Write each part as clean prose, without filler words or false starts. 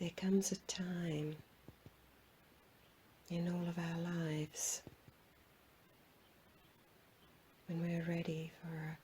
There comes a time in all of our lives when we're ready for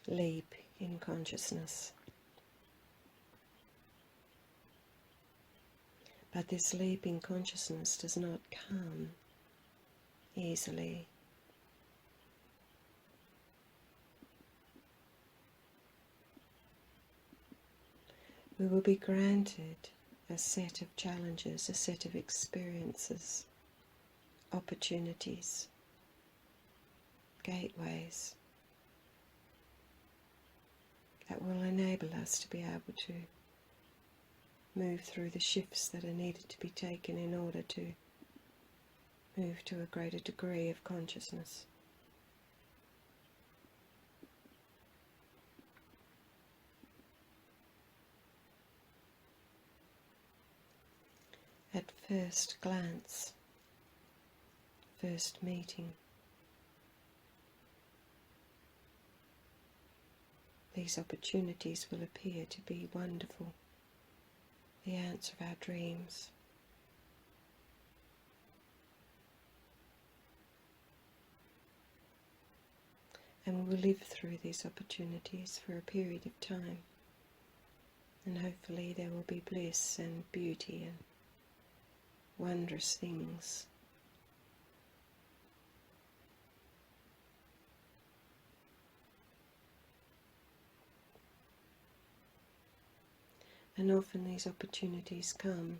a leap in consciousness. But this leap in consciousness does not come easily. We will be granted a set of challenges, a set of experiences, opportunities, gateways that will enable us to be able to move through the shifts that are needed to be taken in order to move to a greater degree of consciousness. At first glance, first meeting, these opportunities will appear to be wonderful, the answer of our dreams. And we will live through these opportunities for a period of time, and hopefully there will be bliss and beauty and wondrous things. And often these opportunities come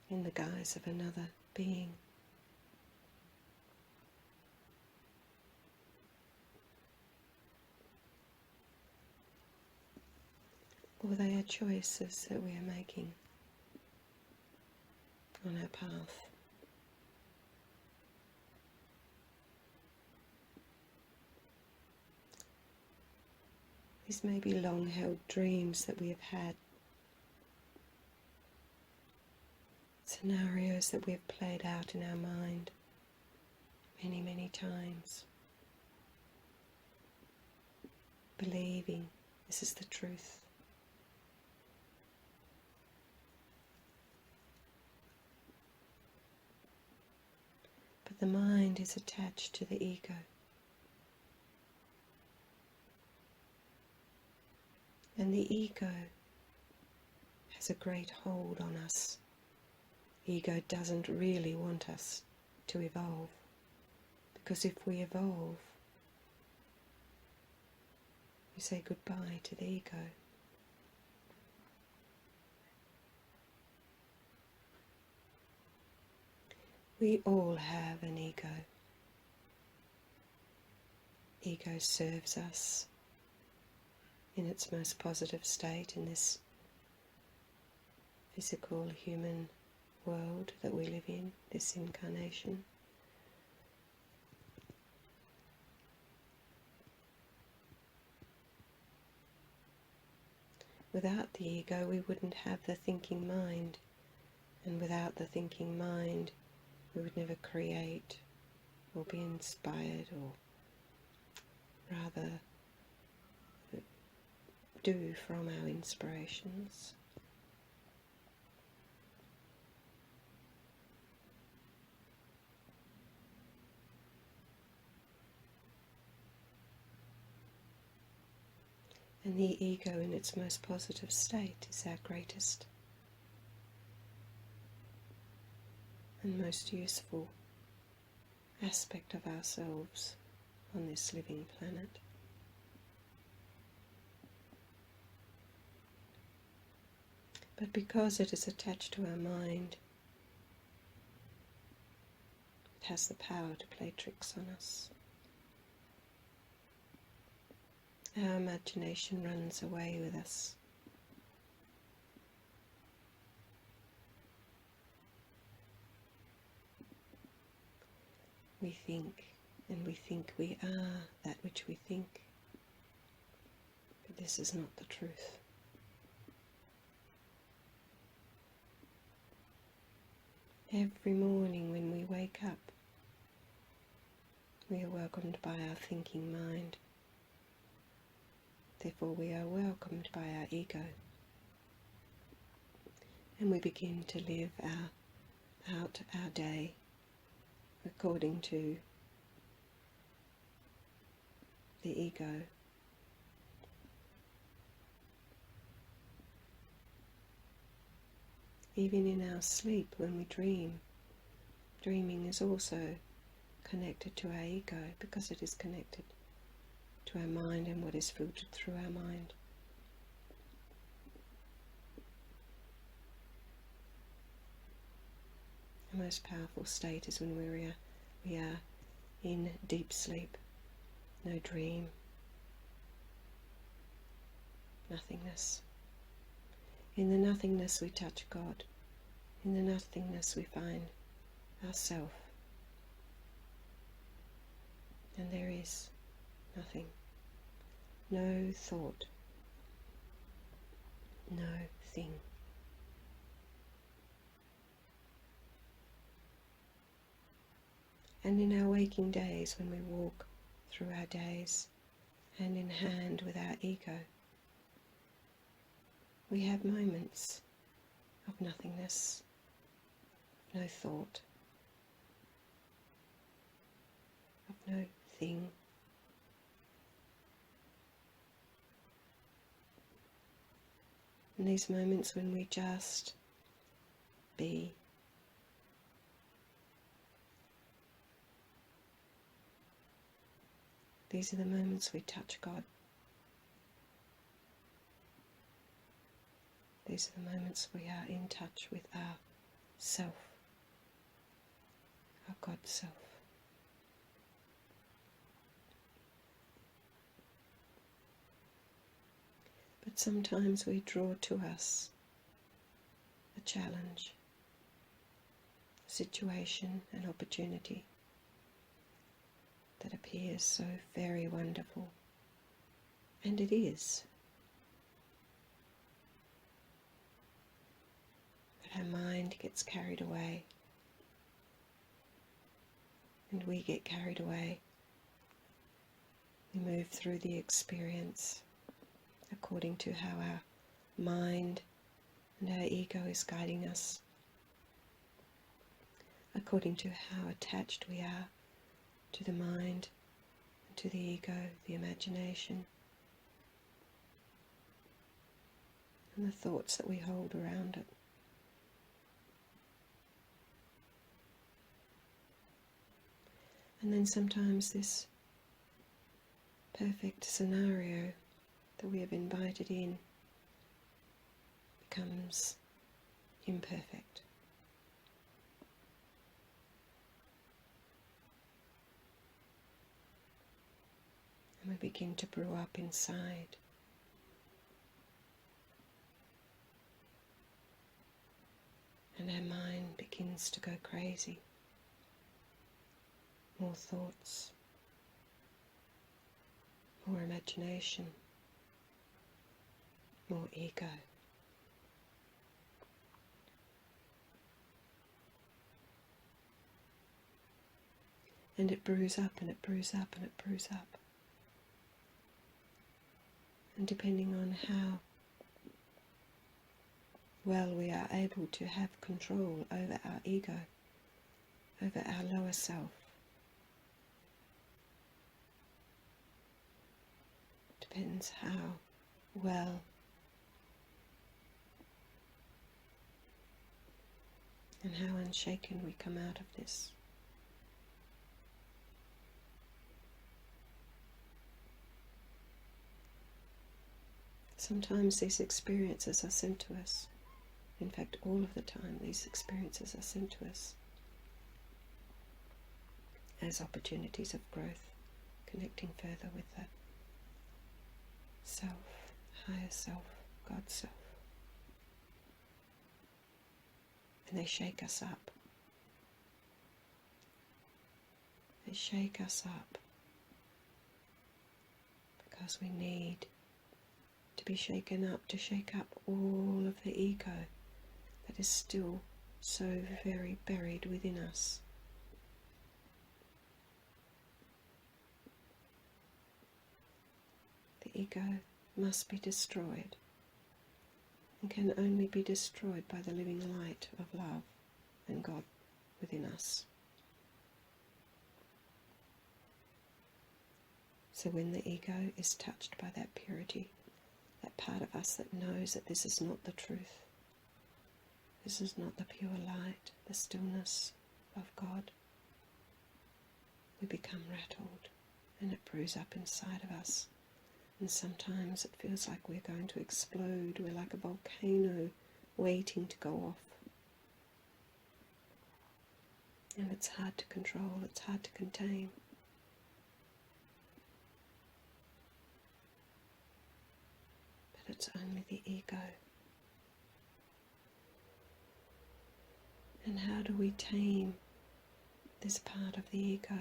in the guise of another being. Or they are choices that we are making on our path. These may be long-held dreams that we have had, scenarios that we have played out in our mind many, many times, believing this is the truth. But the mind is attached to the ego. And the ego has a great hold on us. Ego doesn't really want us to evolve, because if we evolve, we say goodbye to the ego. We all have an ego. Ego serves us in its most positive state in this physical human world that we live in, this incarnation. Without the ego we wouldn't have the thinking mind, and without the thinking mind we would never create or be inspired, or rather do from our inspirations. And the ego in its most positive state is our greatest and most useful aspect of ourselves on this living planet. But because it is attached to our mind, it has the power to play tricks on us. Our imagination runs away with us. We think, and we think we are that which we think, but this is not the truth. Every morning when we wake up, we are welcomed by our thinking mind. Therefore we are welcomed by our ego, and we begin to live out our day according to the ego. Even in our sleep when we dream, dreaming is also connected to our ego because it is connected to our mind and what is filtered through our mind. The most powerful state is when we are in deep sleep, no dream, nothingness. In the nothingness we touch God. In the nothingness we find ourself. And there is nothing. No thought. No thing. And in our waking days, when we walk through our days hand in hand with our ego, we have moments of nothingness, no thought, of no thing. And these moments when we just be. These are the moments we touch God. These are the moments we are in touch with our self, our God self. But sometimes we draw to us a challenge, a situation, an opportunity that appears so very wonderful, and it is. But our mind gets carried away, and we get carried away. We move through the experience according to how our mind and our ego is guiding us, according to how attached we are to the mind and to the ego, the imagination, and the thoughts that we hold around it. And then sometimes this perfect scenario that we have invited in becomes imperfect. And we begin to brew up inside. And our mind begins to go crazy. More thoughts, more imagination, more ego. And it brews up and it brews up and it brews up. And depending on how well we are able to have control over our ego, over our lower self, depends how well and how unshaken we come out of this. Sometimes these experiences are sent to us. In fact, all of the time these experiences are sent to us as opportunities of growth, connecting further with the self, higher self, God self. And they shake us up. They shake us up because we need to be shaken up, to shake up all of the ego that is still so very buried within us. The ego must be destroyed, and can only be destroyed by the living light of love and God within us. So when the ego is touched by that purity, that part of us that knows that this is not the truth, this is not the pure light, the stillness of God, we become rattled and it brews up inside of us. And sometimes it feels like we're going to explode. We're like a volcano waiting to go off. And it's hard to control, it's hard to contain. But it's only the ego. And how do we tame this part of the ego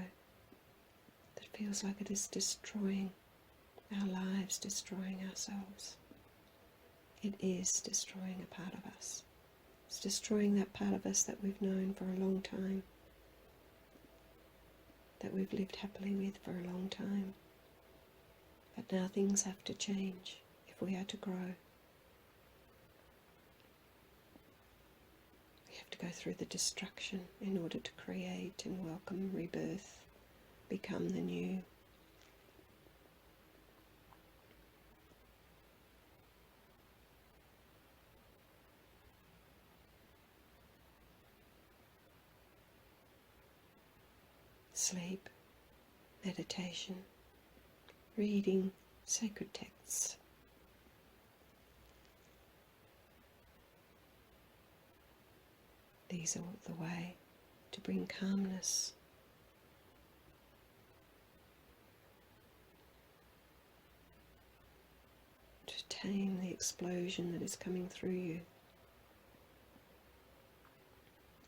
that feels like it is destroying our lives, destroying ourselves? It is destroying a part of us. It's destroying that part of us that we've known for a long time, that we've lived happily with for a long time. But now things have to change if we are to grow. We have to go through the destruction in order to create and welcome rebirth, become the new. Sleep, meditation, reading sacred texts. These are the way to bring calmness, to tame the explosion that is coming through you.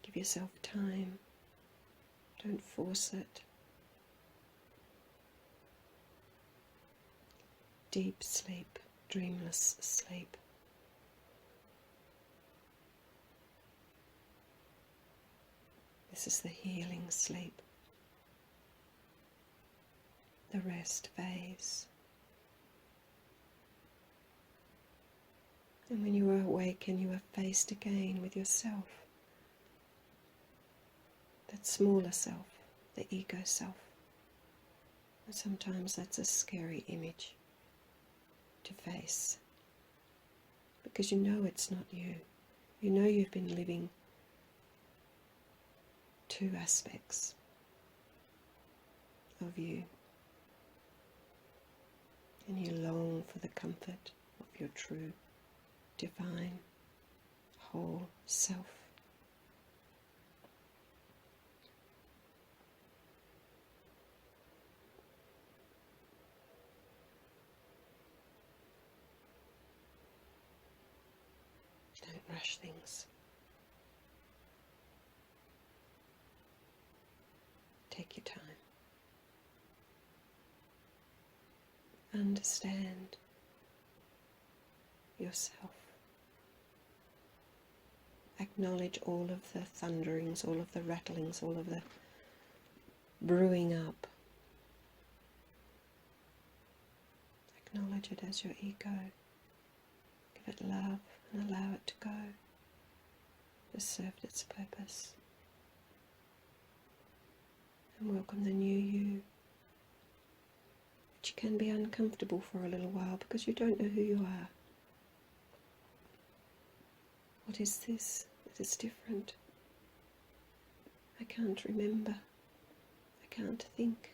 Give yourself time. Don't force it. Deep sleep, dreamless sleep. This is the healing sleep, the rest phase. And when you are awake and you are faced again with yourself, that smaller self, the ego self. And sometimes that's a scary image to face, because you know it's not you. You know you've been living two aspects of you, and you long for the comfort of your true, divine, whole self. Don't rush things. Take your time. Understand yourself. Acknowledge all of the thunderings, all of the rattlings, all of the brewing up. Acknowledge it as your ego. Give it love and allow it to go. It served its purpose. And welcome the new you, which can be uncomfortable for a little while because you don't know who you are. What is this that is different? I can't remember. I can't think.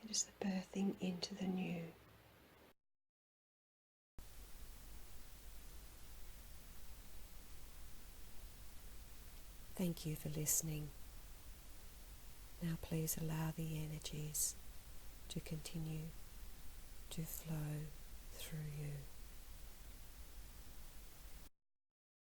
It is the birthing into the new. Thank you for listening. Now please allow the energies to continue to flow